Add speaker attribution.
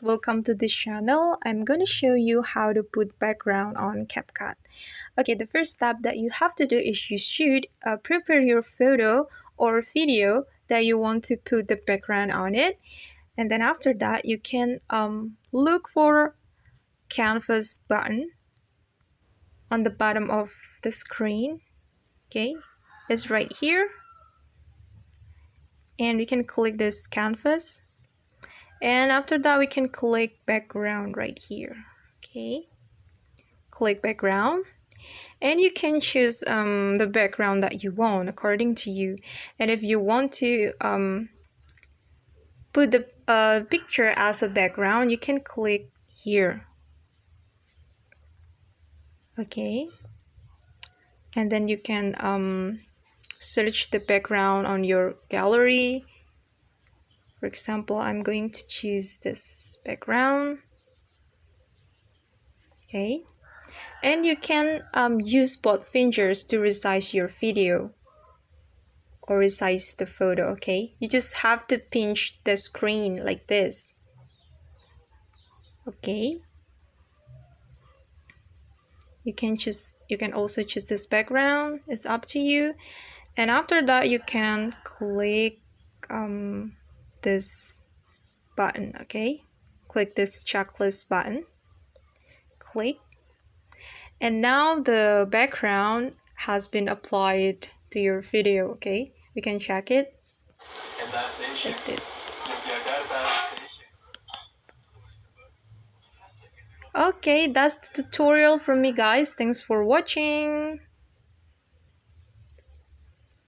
Speaker 1: welcome to this channel. I'm gonna show you how to put background on Capcut. Okay, the first step that you have to do is you should prepare your photo or video that you want to put the background on it, and then after that you can look for canvas button on the bottom of the screen. Okay, it's right here, and we can click this canvas. And after that we can click background right here. Okay, click background, and you can choose the background that you want according to you. And if you want to put the picture as a background, you can click here. Okay, and then you can search the background on your gallery. For example, I'm going to choose this background. Okay, and you can use both fingers to resize your video or resize the photo. Okay, you just have to pinch the screen like this. Okay, you can also choose this background, it's up to you. And after that you can click this button. Okay, click this checklist button, click, and now the background has been applied to your video. Okay, we can check it like this. Okay, that's the tutorial from me, guys. Thanks for watching.